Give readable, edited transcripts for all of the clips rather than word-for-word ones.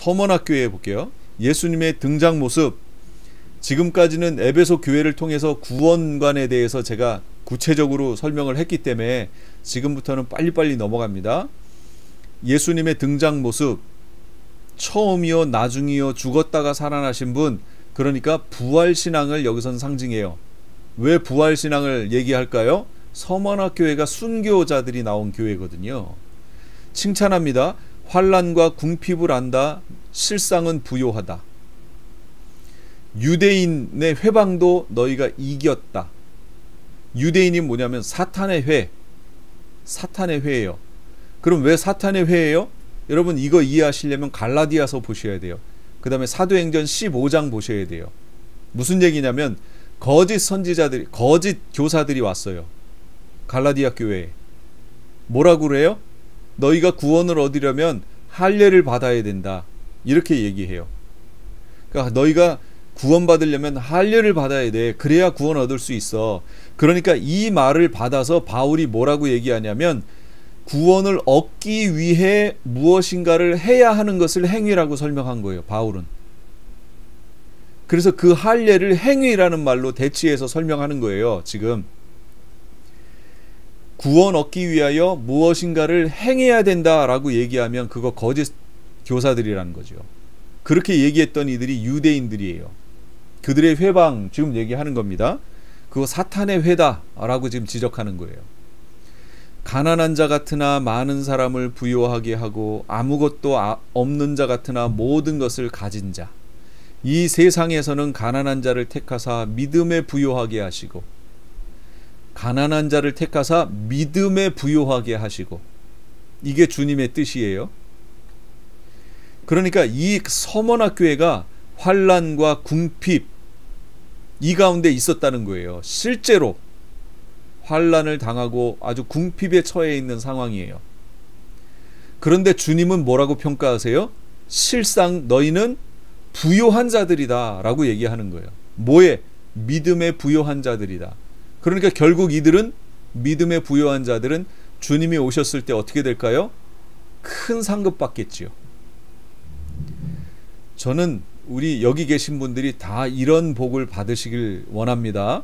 서머나교회 볼게요. 예수님의 등장 모습. 지금까지는 에베소 교회를 통해서 구원관에 대해서 제가 구체적으로 설명을 했기 때문에 지금부터는 빨리빨리 넘어갑니다. 예수님의 등장 모습, 처음이요 나중이요 죽었다가 살아나신 분, 그러니까 부활신앙을 여기선 상징해요. 왜 부활신앙을 얘기할까요? 서머나교회가 순교자들이 나온 교회거든요. 칭찬합니다. 환난과 궁핍을 안다. 실상은 부요하다. 유대인의 회방도 너희가 이겼다. 유대인이 뭐냐면 사탄의 회, 사탄의 회예요. 그럼 왜 사탄의 회예요? 여러분 이거 이해하시려면 갈라디아서 보셔야 돼요. 그 다음에 사도행전 15장 보셔야 돼요. 무슨 얘기냐면 거짓 선지자들이, 거짓 교사들이 왔어요. 갈라디아 교회에. 뭐라고 그래요? 너희가 구원을 얻으려면 할례를 받아야 된다. 이렇게 얘기해요. 그러니까 너희가 구원받으려면 할례를 받아야 돼. 그래야 구원 얻을 수 있어. 그러니까 이 말을 받아서 바울이 뭐라고 얘기하냐면 구원을 얻기 위해 무엇인가를 해야 하는 것을 행위라고 설명한 거예요. 바울은. 그래서 그 할례를 행위라는 말로 대치해서 설명하는 거예요. 지금 구원 얻기 위하여 무엇인가를 행해야 된다라고 얘기하면 그거 거짓 교사들이라는 거죠. 그렇게 얘기했던 이들이 유대인들이에요. 그들의 회방 지금 얘기하는 겁니다. 그거 사탄의 회다라고 지금 지적하는 거예요. 가난한 자 같으나 많은 사람을 부요하게 하고 아무것도 없는 자 같으나 모든 것을 가진 자. 이 세상에서는 가난한 자를 택하사 믿음에 부요하게 하시고, 가난한 자를 택하사 믿음에 부요하게 하시고, 이게 주님의 뜻이에요. 그러니까 이 서머나교회가 환난과 궁핍 이 가운데 있었다는 거예요. 실제로 환난을 당하고 아주 궁핍에 처해 있는 상황이에요. 그런데 주님은 뭐라고 평가하세요? 실상 너희는 부요한 자들이다 라고 얘기하는 거예요. 뭐에? 믿음에 부요한 자들이다. 그러니까 결국 이들은, 믿음에 부요한 자들은 주님이 오셨을 때 어떻게 될까요? 큰 상급 받겠지요. 저는 우리 여기 계신 분들이 다 이런 복을 받으시길 원합니다.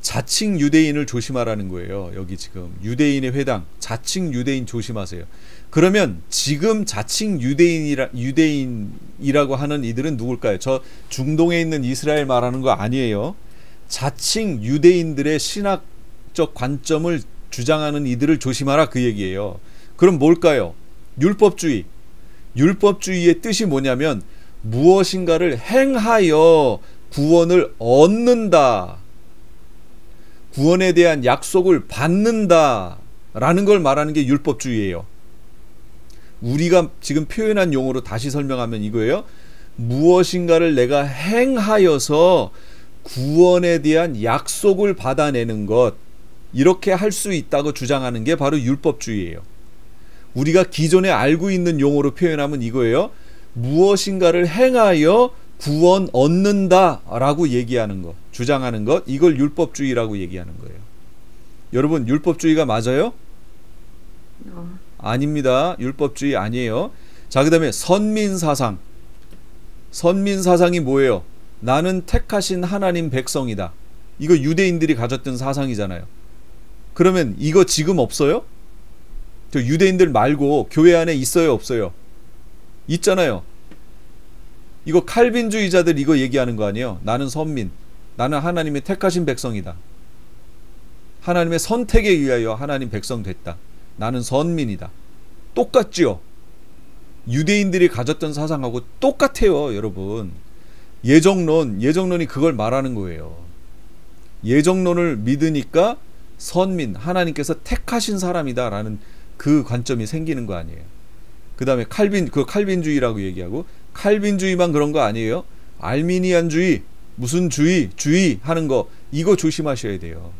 자칭 유대인을 조심하라는 거예요. 여기 지금 유대인의 회당, 자칭 유대인 조심하세요. 그러면 지금 자칭 유대인이라고 하는 이들은 누굴까요? 저 중동에 있는 이스라엘 말하는 거 아니에요. 자칭 유대인들의 신학적 관점을 주장하는 이들을 조심하라 그 얘기예요. 그럼 뭘까요? 율법주의. 율법주의의 뜻이 뭐냐면 무엇인가를 행하여 구원을 얻는다, 구원에 대한 약속을 받는다 라는 걸 말하는 게 율법주의예요. 우리가 지금 표현한 용어로 다시 설명하면 이거예요. 무엇인가를 내가 행하여서 구원에 대한 약속을 받아내는 것, 이렇게 할 수 있다고 주장하는 게 바로 율법주의예요. 우리가 기존에 알고 있는 용어로 표현하면 이거예요. 무엇인가를 행하여 구원 얻는다 라고 얘기하는 것, 주장하는 것, 이걸 율법주의라고 얘기하는 거예요. 여러분 율법주의가 맞아요? 아닙니다. 율법주의 아니에요. 자, 그 다음에 선민사상. 선민사상이 뭐예요? 나는 택하신 하나님 백성이다. 이거 유대인들이 가졌던 사상이잖아요. 그러면 이거 지금 없어요? 저 유대인들 말고 교회 안에 있어요, 없어요? 있잖아요. 이거 칼빈주의자들 이거 얘기하는 거 아니에요? 나는 선민, 나는 하나님의 택하신 백성이다. 하나님의 선택에 의하여 하나님 백성 됐다. 나는 선민이다. 똑같죠? 유대인들이 가졌던 사상하고 똑같아요, 여러분. 예정론이 그걸 말하는 거예요. 예정론을 믿으니까 선민, 하나님께서 택하신 사람이다 라는 그 관점이 생기는 거 아니에요. 그 다음에 칼빈주의라고 얘기하고, 칼빈주의만 그런 거 아니에요. 알미니안주의, 무슨 주의 하는 거, 이거 조심하셔야 돼요.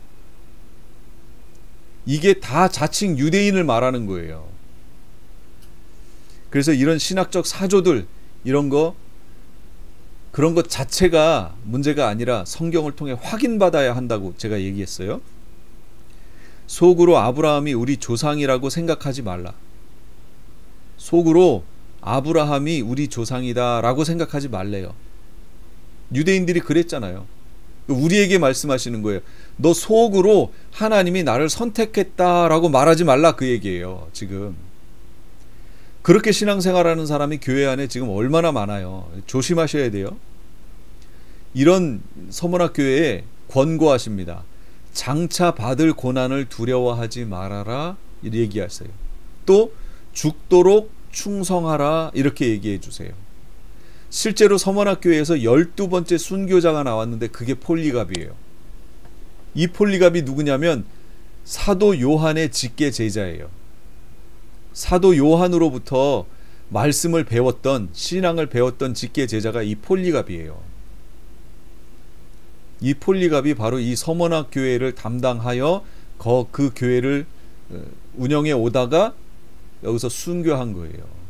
이게 다 자칭 유대인을 말하는 거예요. 그래서 이런 신학적 사조들, 이런 거, 그런 것 자체가 문제가 아니라 성경을 통해 확인받아야 한다고 제가 얘기했어요. 속으로 아브라함이 우리 조상이라고 생각하지 말라. 속으로 아브라함이 우리 조상이다라고 생각하지 말래요. 유대인들이 그랬잖아요. 우리에게 말씀하시는 거예요. 너 속으로 하나님이 나를 선택했다라고 말하지 말라, 그 얘기예요. 지금 그렇게 신앙생활하는 사람이 교회 안에 지금 얼마나 많아요. 조심하셔야 돼요. 이런 서문학 교회에 권고하십니다. 장차 받을 고난을 두려워하지 말아라, 이렇게 얘기하세요. 또 죽도록 충성하라, 이렇게 얘기해 주세요. 실제로 서문학 교회에서 12번째 순교자가 나왔는데 그게 폴리갑이에요. 이 폴리갑이 누구냐면 사도 요한의 직계 제자예요. 사도 요한으로부터 말씀을 배웠던, 신앙을 배웠던 직계 제자가 이 폴리갑이에요. 이 폴리갑이 바로 이 서문학 교회를 담당하여 그 교회를 운영해 오다가 여기서 순교한 거예요.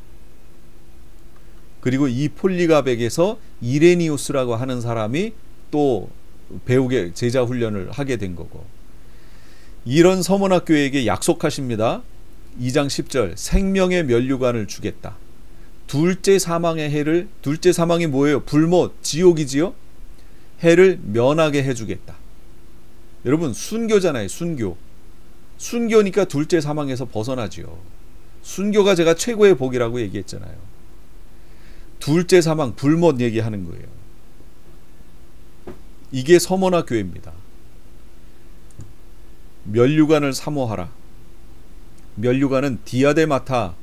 그리고 이 폴리갑에게서 이레니우스라고 하는 사람이 또 배우게, 제자 훈련을 하게 된 거고, 이런 서문학 교회에게 약속하십니다. 2장 10절, 생명의 면류관을 주겠다. 둘째 사망의 해를, 둘째 사망이 뭐예요? 불못, 지옥이지요? 해를 면하게 해주겠다. 여러분, 순교잖아요. 순교. 순교니까 둘째 사망에서 벗어나지요. 순교가 제가 최고의 복이라고 얘기했잖아요. 둘째 사망, 불못 얘기하는 거예요. 이게 서문학 교회입니다. 면류관을 사모하라. 면류관은 디아데마타,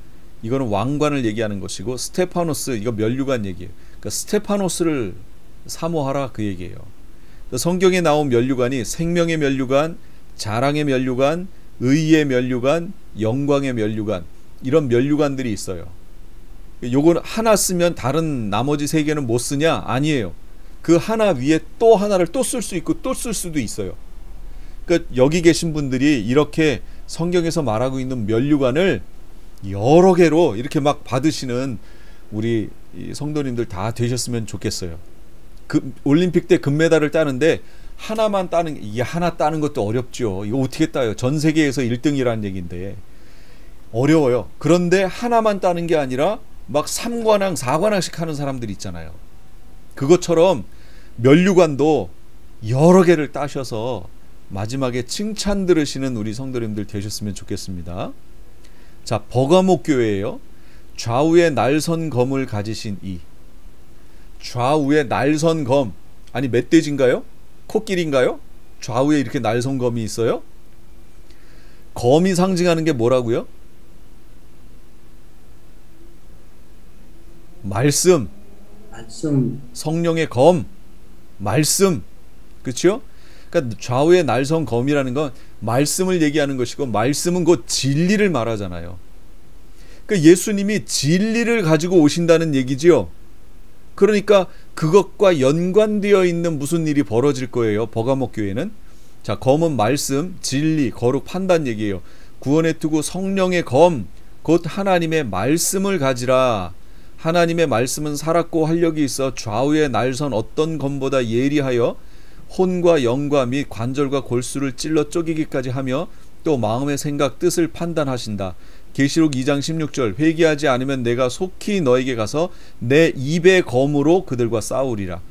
이거는 왕관을 얘기하는 것이고, 스테파노스, 이거 면류관 얘기예요. 그러니까 스테파노스를 사모하라, 그 얘기예요. 성경에 나온 면류관이 생명의 면류관, 자랑의 면류관, 의의 면류관, 영광의 면류관, 이런 면류관들이 있어요. 요건 하나 쓰면 다른 나머지 세 개는 못 쓰냐? 아니에요. 그 하나 위에 또 하나를 또 쓸 수 있고 또 쓸 수도 있어요. 그러니까 여기 계신 분들이 이렇게 성경에서 말하고 있는 면류관을 여러 개로 이렇게 막 받으시는 우리 성도님들 다 되셨으면 좋겠어요. 그 올림픽 때 금메달을 따는데 하나만 따는, 이게 하나 따는 것도 어렵죠. 이거 어떻게 따요? 전 세계에서 1등이라는 얘기인데 어려워요. 그런데 하나만 따는 게 아니라 막 3관왕, 4관왕씩 하는 사람들이 있잖아요. 그것처럼 면류관도 여러 개를 따셔서 마지막에 칭찬 들으시는 우리 성도님들 되셨으면 좋겠습니다. 자, 버가목 교회예요. 좌우에 날선 검을 가지신 이. 좌우에 날선 검. 아니 멧돼지인가요? 코끼리인가요? 좌우에 이렇게 날선 검이 있어요? 검이 상징하는 게 뭐라고요? 말씀. 성령의 검. 말씀. 그렇죠? 그러니까 좌우의 날선 검이라는 건 말씀을 얘기하는 것이고, 말씀은 곧 진리를 말하잖아요. 그러니까 예수님이 진리를 가지고 오신다는 얘기지요. 그러니까 그것과 연관되어 있는 무슨 일이 벌어질 거예요. 버가목 교회는. 자, 검은 말씀, 진리, 거룩, 판단 얘기예요. 구원의 투구 성령의 검, 곧 하나님의 말씀을 가지라. 하나님의 말씀은 살았고 활력이 있어 좌우의 날선 어떤 검보다 예리하여 혼과 영과 및 관절과 골수를 찔러 쪼개기까지 하며 또 마음의 생각 뜻을 판단하신다. 계시록 2장 16절, 회개하지 않으면 내가 속히 너에게 가서 내 입의 검으로 그들과 싸우리라.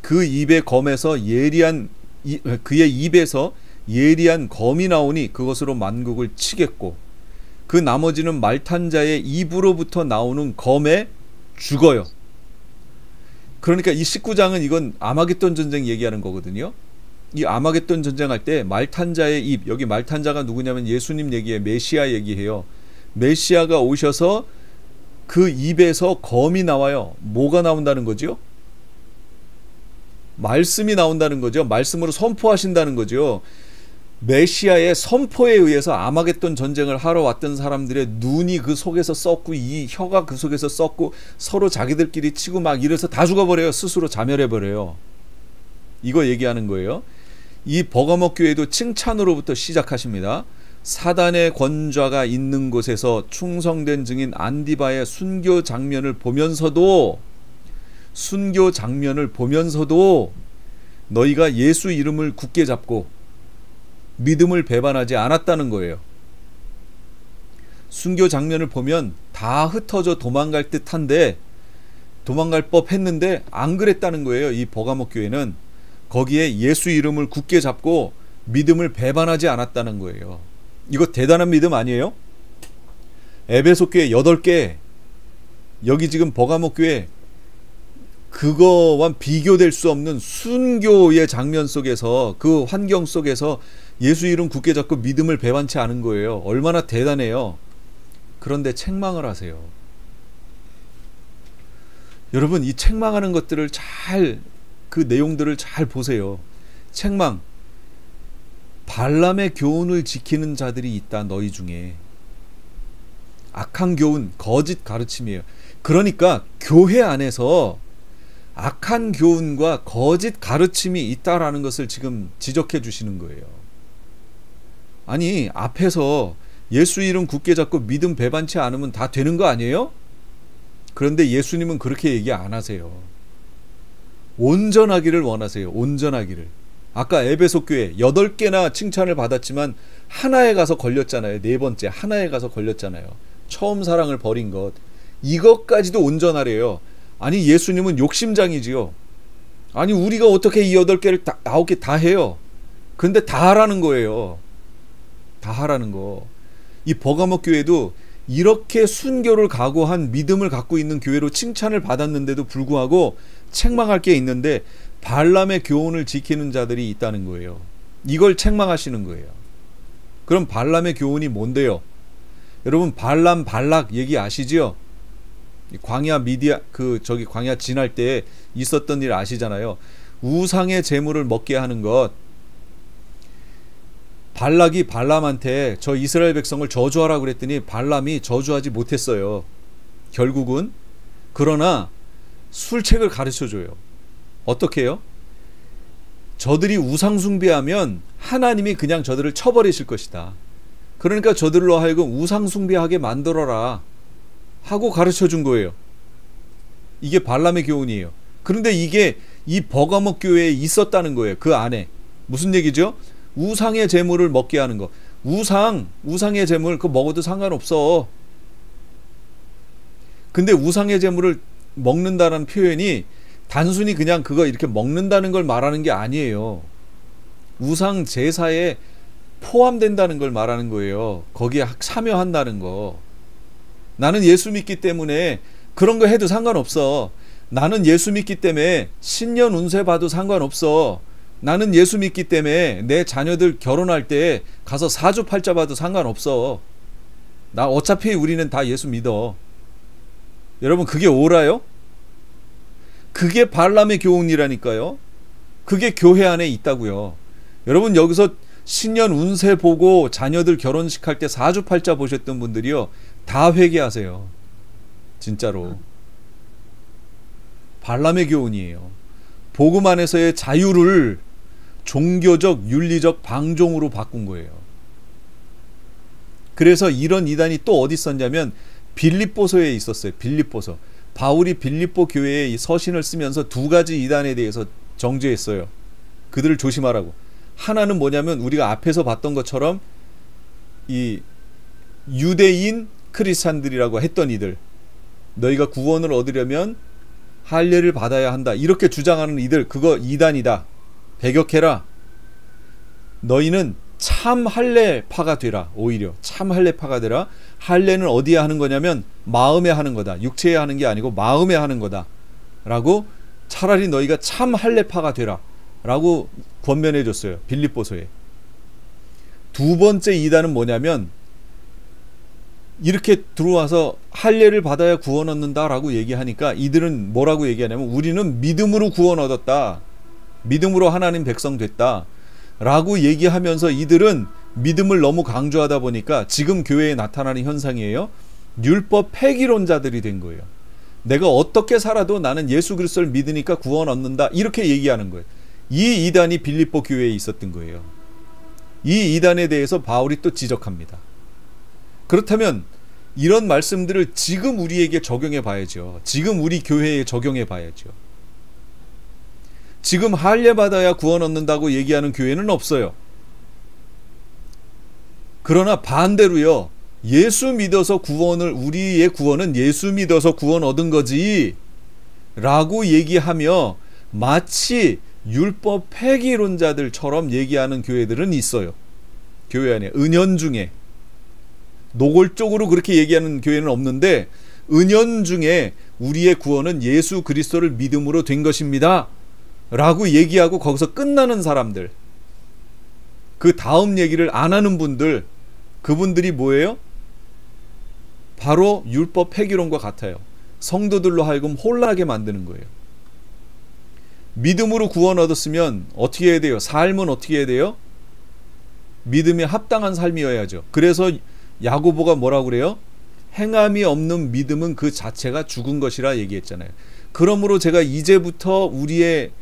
그 입의 검에서 예리한, 그의 입에서 예리한 검이 나오니 그것으로 만국을 치겠고, 그 나머지는 말탄 자의 입으로부터 나오는 검에 죽어요. 그러니까 이 19장은 이건 아마겟돈 전쟁 얘기하는 거거든요. 이 아마겟돈 전쟁할 때 말탄 자의 입, 여기 말탄 자가 누구냐면 예수님 얘기해요. 메시아 얘기해요. 메시아가 오셔서 그 입에서 검이 나와요. 뭐가 나온다는 거죠? 말씀이 나온다는 거죠. 말씀으로 선포하신다는 거죠. 메시아의 선포에 의해서 아마겟돈 전쟁을 하러 왔던 사람들의 눈이 그 속에서 썩고 이 혀가 그 속에서 썩고 서로 자기들끼리 치고 막 이래서 다 죽어버려요. 스스로 자멸해버려요. 이거 얘기하는 거예요. 이 버가목 교회도 칭찬으로부터 시작하십니다. 사단의 권좌가 있는 곳에서 충성된 증인 안디바의 순교 장면을 보면서도 너희가 예수 이름을 굳게 잡고 믿음을 배반하지 않았다는 거예요. 순교 장면을 보면 다 흩어져 도망갈 듯한데 도망갈 법 했는데 안 그랬다는 거예요. 이 버가모 교회는 거기에 예수 이름을 굳게 잡고 믿음을 배반하지 않았다는 거예요. 이거 대단한 믿음 아니에요? 에베소 교회 8개, 여기 지금 버가모 교회, 그거와 비교될 수 없는 순교의 장면 속에서, 그 환경 속에서 예수 이름 굳게 잡고 믿음을 배반치 않은 거예요. 얼마나 대단해요. 그런데 책망을 하세요. 여러분, 이 책망하는 것들을 그 내용들을 잘 보세요. 책망. 발람의 교훈을 지키는 자들이 있다, 너희 중에. 악한 교훈, 거짓 가르침이에요. 그러니까 교회 안에서 악한 교훈과 거짓 가르침이 있다라는 것을 지금 지적해 주시는 거예요. 아니, 앞에서 예수 이름 굳게 잡고 믿음 배반치 않으면 다 되는 거 아니에요? 그런데 예수님은 그렇게 얘기 안 하세요. 온전하기를 원하세요. 온전하기를. 아까 에베소 교회 8개나 칭찬을 받았지만 하나에 가서 걸렸잖아요. 4번째 하나에 가서 걸렸잖아요. 처음 사랑을 버린 것. 이것까지도 온전하래요. 아니, 예수님은 욕심장이지요. 아니, 우리가 어떻게 이 8개를 9개 다 해요. 근데 다 하라는 거예요. 다 하라는 거. 이 버가모 교회도 이렇게 순교를 각오한 믿음을 갖고 있는 교회로 칭찬을 받았는데도 불구하고 책망할 게 있는데 발람의 교훈을 지키는 자들이 있다는 거예요. 이걸 책망하시는 거예요. 그럼 발람의 교훈이 뭔데요? 여러분, 발람 발락 얘기 아시죠? 광야 광야 지날 때 있었던 일 아시잖아요. 우상의 제물을 먹게 하는 것. 발락이 발람한테 저 이스라엘 백성을 저주하라 그랬더니 발람이 저주하지 못했어요. 결국은. 그러나 술책을 가르쳐줘요. 어떻게 해요? 저들이 우상 숭배하면 하나님이 그냥 저들을 쳐버리실 것이다. 그러니까 저들로 하여금 우상 숭배하게 만들어라 하고 가르쳐준 거예요. 이게 발람의 교훈이에요. 그런데 이게 이 버가모 교회에 있었다는 거예요. 그 안에. 무슨 얘기죠? 우상의 제물을 먹게 하는 거. 우상의 제물 그거 먹어도 상관없어. 근데 우상의 제물을 먹는다는 표현이 단순히 그냥 그거 이렇게 먹는다는 걸 말하는 게 아니에요. 우상 제사에 포함된다는 걸 말하는 거예요. 거기에 참여한다는 거. 나는 예수 믿기 때문에 그런 거 해도 상관없어. 나는 예수 믿기 때문에 신년 운세 봐도 상관없어. 나는 예수 믿기 때문에 내 자녀들 결혼할 때 가서 사주팔자 봐도 상관없어. 나 어차피 우리는 다 예수 믿어. 여러분, 그게 옳아요? 그게 발람의 교훈이라니까요. 그게 교회 안에 있다고요. 여러분, 여기서 신년 운세 보고 자녀들 결혼식 할 때 사주팔자 보셨던 분들이요, 다 회개하세요. 진짜로. 발람의 교훈이에요. 복음 안에서의 자유를 종교적, 윤리적 방종으로 바꾼 거예요. 그래서 이런 이단이 또 어디 있었냐면 빌립보서에 있었어요. 빌립보서. 바울이 빌립보 교회에 이 서신을 쓰면서 2가지 이단에 대해서 정죄했어요. 그들을 조심하라고. 하나는 뭐냐면 우리가 앞에서 봤던 것처럼 이 유대인 크리스찬들이라고 했던 이들, 너희가 구원을 얻으려면 할례를 받아야 한다 이렇게 주장하는 이들, 그거 이단이다. 배격해라. 너희는 참 할례파가 되라. 오히려 참 할례파가 되라. 할례는 어디에 하는 거냐면 마음에 하는 거다. 육체에 하는 게 아니고 마음에 하는 거다 라고, 차라리 너희가 참 할례파가 되라 라고 권면해 줬어요. 빌립보서에. 2번째 이단은 뭐냐면 이렇게 들어와서 할례를 받아야 구원 얻는다 라고 얘기하니까 이들은 뭐라고 얘기하냐면 우리는 믿음으로 구원 얻었다. 믿음으로 하나님 백성 됐다 라고 얘기하면서 이들은 믿음을 너무 강조하다 보니까 지금 교회에 나타나는 현상이에요. 율법 폐기론자들이 된 거예요. 내가 어떻게 살아도 나는 예수 그리스도를 믿으니까 구원 얻는다 이렇게 얘기하는 거예요. 이 이단이 빌립보 교회에 있었던 거예요. 이 이단에 대해서 바울이 또 지적합니다. 그렇다면 이런 말씀들을 지금 우리에게 적용해 봐야죠. 지금 우리 교회에 적용해 봐야죠. 지금 할례 받아야 구원 얻는다고 얘기하는 교회는 없어요. 그러나 반대로요, 예수 믿어서 우리의 구원은 예수 믿어서 구원 얻은 거지 라고 얘기하며 마치 율법 폐기론자들처럼 얘기하는 교회들은 있어요. 교회 안에 은연중에 노골적으로 그렇게 얘기하는 교회는 없는데 은연중에 우리의 구원은 예수 그리스도를 믿음으로 된 것입니다 라고 얘기하고 거기서 끝나는 사람들, 그 다음 얘기를 안 하는 분들, 그분들이 뭐예요? 바로 율법 폐기론과 같아요. 성도들로 하여금 혼란하게 만드는 거예요. 믿음으로 구원 얻었으면 어떻게 해야 돼요? 삶은 어떻게 해야 돼요? 믿음에 합당한 삶이어야죠. 그래서 야고보가 뭐라고 그래요? 행함이 없는 믿음은 그 자체가 죽은 것이라 얘기했잖아요. 그러므로 제가 이제부터 우리의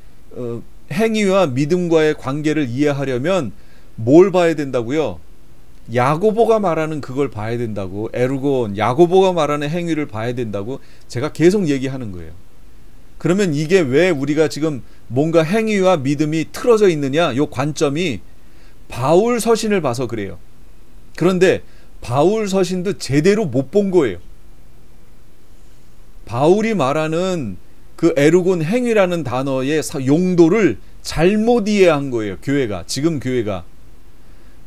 행위와 믿음과의 관계를 이해하려면 뭘 봐야 된다고요? 야고보가 말하는 그걸 봐야 된다고, 에르곤, 야고보가 말하는 행위를 봐야 된다고 제가 계속 얘기하는 거예요. 그러면 이게 왜 우리가 지금 뭔가 행위와 믿음이 틀어져 있느냐? 요 관점이 바울 서신을 봐서 그래요. 그런데 바울 서신도 제대로 못 본 거예요. 바울이 말하는 그 에르곤 행위라는 단어의 용도를 잘못 이해한 거예요. 교회가, 지금 교회가.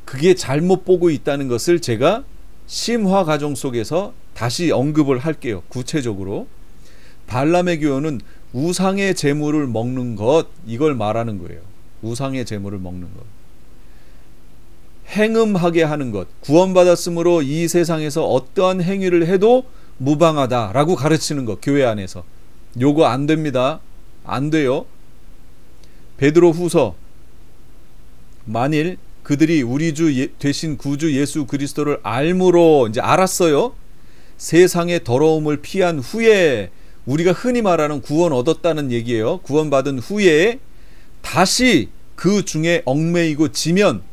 그게 잘못 보고 있다는 것을 제가 심화 과정 속에서 다시 언급을 할게요. 구체적으로 발람의 교훈은 우상의 제물을 먹는 것, 이걸 말하는 거예요. 우상의 제물을 먹는 것, 행음하게 하는 것, 구원받았으므로 이 세상에서 어떠한 행위를 해도 무방하다라고 가르치는 것, 교회 안에서. 요거 안 됩니다. 안 돼요. 베드로 후서, 만일 그들이 우리 주 되신 구주 예수 그리스도를 알므로, 이제 알았어요. 세상의 더러움을 피한 후에, 우리가 흔히 말하는 구원 얻었다는 얘기예요. 구원받은 후에 다시 그 중에 얽매이고 지면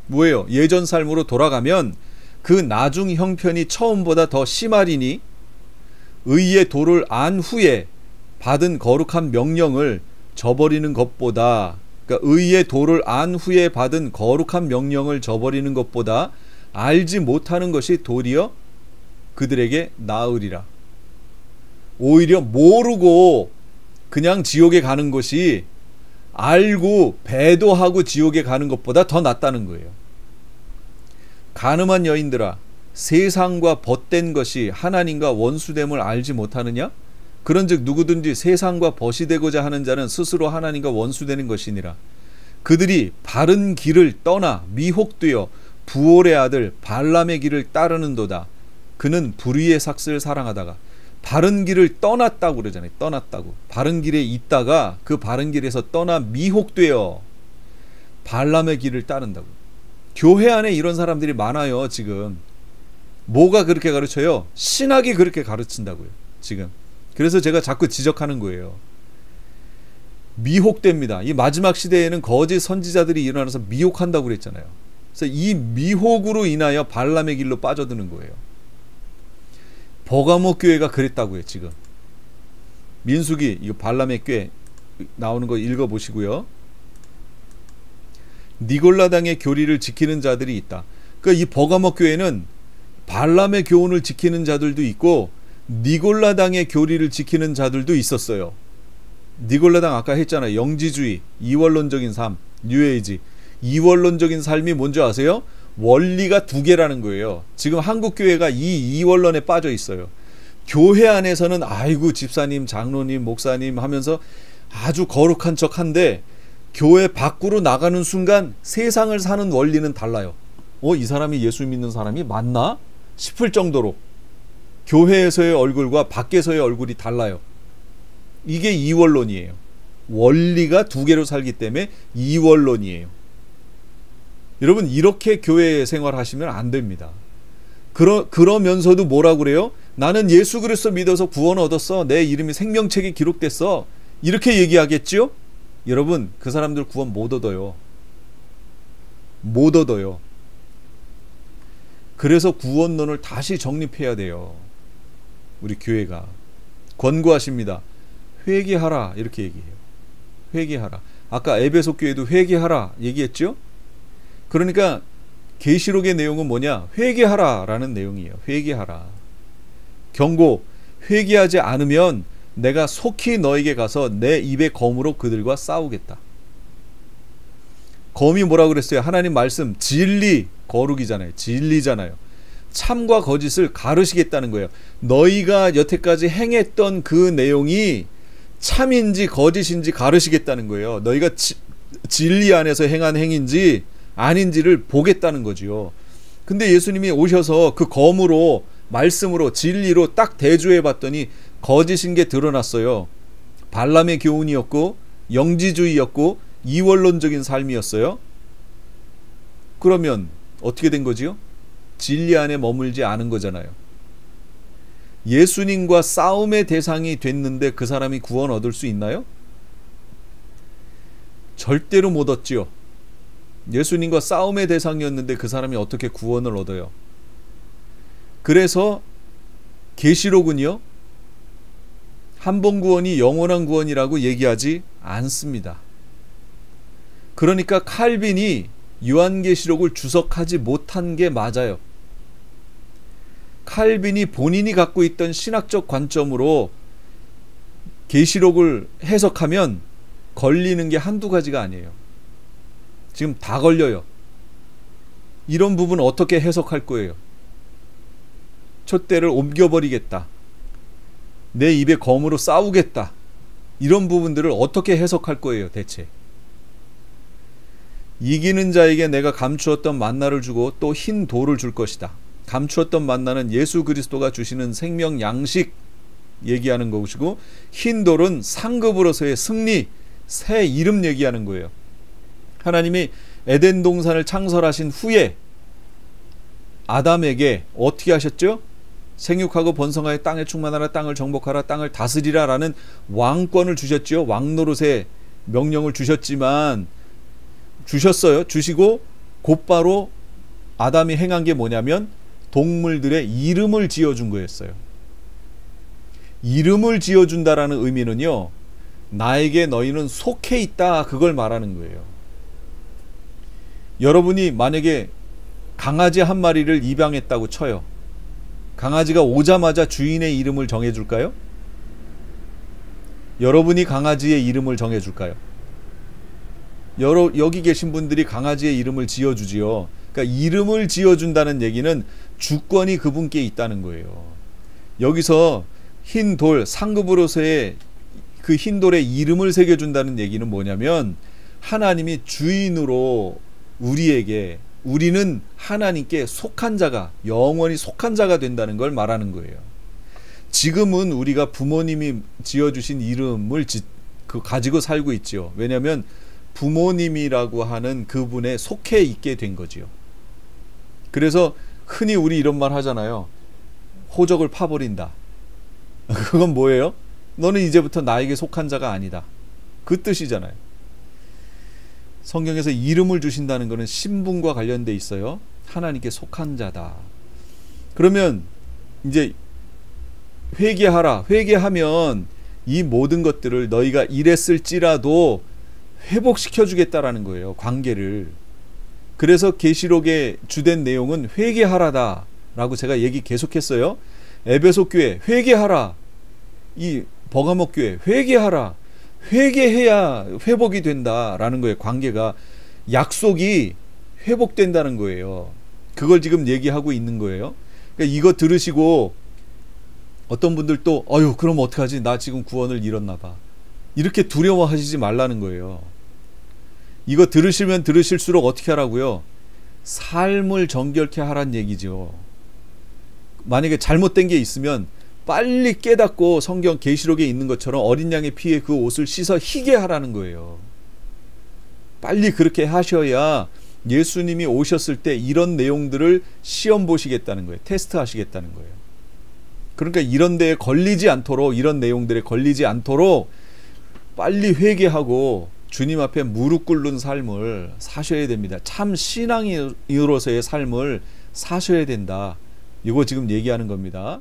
뭐예요? 예전 삶으로 돌아가면 그 나중 형편이 처음보다 더 심하리니 의의 도를 안 후에 받은 거룩한 명령을 저버리는 것보다, 그러니까 의의 도를 안 후에 받은 거룩한 명령을 저버리는 것보다 알지 못하는 것이 도리어 그들에게 나으리라. 오히려 모르고 그냥 지옥에 가는 것이 알고 배도하고 지옥에 가는 것보다 더 낫다는 거예요. 가늠한 여인들아, 세상과 벗된 것이 하나님과 원수됨을 알지 못하느냐? 그런즉 누구든지 세상과 벗이 되고자 하는 자는 스스로 하나님과 원수되는 것이니라. 그들이 바른 길을 떠나 미혹되어 부올의 아들 발람의 길을 따르는도다. 그는 불의의 삭슬을 사랑하다가 바른 길을 떠났다고 그러잖아요. 떠났다고. 바른 길에 있다가 그 바른 길에서 떠나 미혹되어 발람의 길을 따른다고. 교회 안에 이런 사람들이 많아요. 지금 뭐가 그렇게 가르쳐요? 신학이 그렇게 가르친다고요. 지금. 그래서 제가 자꾸 지적하는 거예요. 미혹됩니다. 이 마지막 시대에는 거짓 선지자들이 일어나서 미혹한다고 그랬잖아요. 그래서 이 미혹으로 인하여 발람의 길로 빠져드는 거예요. 버가모 교회가 그랬다고요. 지금 민수기, 이거 발람의 꾀 나오는 거 읽어보시고요. 니골라당의 교리를 지키는 자들이 있다. 그러니까 이 버가모 교회는 발람의 교훈을 지키는 자들도 있고 니골라당의 교리를 지키는 자들도 있었어요. 니골라당 아까 했잖아요. 영지주의, 이원론적인 삶, 뉴에이지. 이원론적인 삶이 뭔지 아세요? 원리가 두 개라는 거예요. 지금 한국 교회가 이 이원론에 빠져 있어요. 교회 안에서는 아이고 집사님, 장로님, 목사님 하면서 아주 거룩한 척한데 교회 밖으로 나가는 순간 세상을 사는 원리는 달라요. 이 사람이 예수 믿는 사람이 맞나? 싶을 정도로 교회에서의 얼굴과 밖에서의 얼굴이 달라요. 이게 이원론이에요. 원리가 두 개로 살기 때문에 이원론이에요. 여러분, 이렇게 교회 생활하시면 안 됩니다. 그러면서도 뭐라고 그래요? 나는 예수 그리스도 믿어서 구원 얻었어. 내 이름이 생명책에 기록됐어. 이렇게 얘기하겠죠? 여러분, 그 사람들 구원 못 얻어요. 못 얻어요. 그래서 구원론을 다시 정립해야 돼요. 우리 교회가 권고하십니다. 회개하라, 이렇게 얘기해요. 회개하라. 아까 에베소 교회도 회개하라 얘기했죠? 그러니까 계시록의 내용은 뭐냐? 회개하라라는 내용이에요. 회개하라. 경고, 회개하지 않으면 내가 속히 너에게 가서 내 입의 검으로 그들과 싸우겠다. 검이 뭐라고 그랬어요? 하나님 말씀, 진리, 거룩이잖아요. 진리잖아요. 참과 거짓을 가르시겠다는 거예요. 너희가 여태까지 행했던 그 내용이 참인지 거짓인지 가르시겠다는 거예요. 너희가 진리 안에서 행한 행인지 아닌지를 보겠다는 거지요. 근데 예수님이 오셔서 그 검으로, 말씀으로, 진리로 딱 대조해 봤더니 거짓인 게 드러났어요. 발람의 교훈이었고 영지주의였고 이원론적인 삶이었어요. 그러면 어떻게 된 거지요? 진리 안에 머물지 않은 거잖아요. 예수님과 싸움의 대상이 됐는데 그 사람이 구원 얻을 수 있나요? 절대로 못 얻지요. 예수님과 싸움의 대상이었는데 그 사람이 어떻게 구원을 얻어요? 그래서 계시록은요, 한 번 구원이 영원한 구원이라고 얘기하지 않습니다. 그러니까 칼빈이 요한계시록을 주석하지 못한 게 맞아요. 칼빈이 본인이 갖고 있던 신학적 관점으로 계시록을 해석하면 걸리는 게 한두 가지가 아니에요. 지금 다 걸려요. 이런 부분 어떻게 해석할 거예요? 촛대를 옮겨버리겠다. 내 입에 검으로 싸우겠다. 이런 부분들을 어떻게 해석할 거예요, 대체? 이기는 자에게 내가 감추었던 만나를 주고 또 흰 돌을 줄 것이다. 감추었던 만나는 예수 그리스도가 주시는 생명 양식 얘기하는 것이고, 흰 돌은 상급으로서의 승리, 새 이름 얘기하는 거예요. 하나님이 에덴 동산을 창설하신 후에 아담에게 어떻게 하셨죠? 생육하고 번성하여 땅에 충만하라, 땅을 정복하라, 땅을 다스리라 라는 왕권을 주셨죠. 왕노릇의 명령을 주셨지만, 주셨어요. 주시고 곧바로 아담이 행한 게 뭐냐면 동물들의 이름을 지어준 거였어요. 이름을 지어준다라는 의미는요, 나에게 너희는 속해 있다, 그걸 말하는 거예요. 여러분이 만약에 강아지 한 마리를 입양했다고 쳐요. 강아지가 오자마자 주인의 이름을 정해줄까요? 여러분이 강아지의 이름을 정해줄까요? 여기 계신 분들이 강아지의 이름을 지어주지요. 그러니까 이름을 지어준다는 얘기는 주권이 그분께 있다는 거예요. 여기서 흰 돌, 상급으로서의 그 흰 돌에 이름을 새겨준다는 얘기는 뭐냐면, 하나님이 주인으로 우리는 하나님께 속한 자가, 영원히 속한 자가 된다는 걸 말하는 거예요. 지금은 우리가 부모님이 지어주신 이름을 가지고 살고 있죠. 왜냐하면 부모님이라고 하는 그분에 속해 있게 된 거지요. 그래서 흔히 우리 이런 말 하잖아요. 호적을 파버린다. 그건 뭐예요? 너는 이제부터 나에게 속한 자가 아니다. 그 뜻이잖아요. 성경에서 이름을 주신다는 것은 신분과 관련돼 있어요. 하나님께 속한 자다. 그러면 이제 회개하라. 회개하면 이 모든 것들을 너희가 이랬을지라도 회복시켜 주겠다라는 거예요. 관계를. 그래서 계시록의 주된 내용은 회개하라다 라고 제가 얘기 계속했어요. 에베소 교회 회개하라. 이 버가목 교회 회개하라. 회개해야 회복이 된다라는 거예요. 관계가, 약속이 회복된다는 거예요. 그걸 지금 얘기하고 있는 거예요. 그러니까 이거 들으시고 어떤 분들 또 그럼 어떡하지? 나 지금 구원을 잃었나 봐. 이렇게 두려워하시지 말라는 거예요. 이거 들으시면 들으실수록 어떻게 하라고요? 삶을 정결케 하란 얘기죠. 만약에 잘못된 게 있으면 빨리 깨닫고 성경 계시록에 있는 것처럼 어린 양의 피에 그 옷을 씻어 희게 하라는 거예요. 빨리 그렇게 하셔야 예수님이 오셨을 때 이런 내용들을 시험 보시겠다는 거예요. 테스트 하시겠다는 거예요. 그러니까 이런 데에 걸리지 않도록, 이런 내용들에 걸리지 않도록 빨리 회개하고 주님 앞에 무릎 꿇는 삶을 사셔야 됩니다. 참 신앙인으로서의 삶을 사셔야 된다. 이거 지금 얘기하는 겁니다.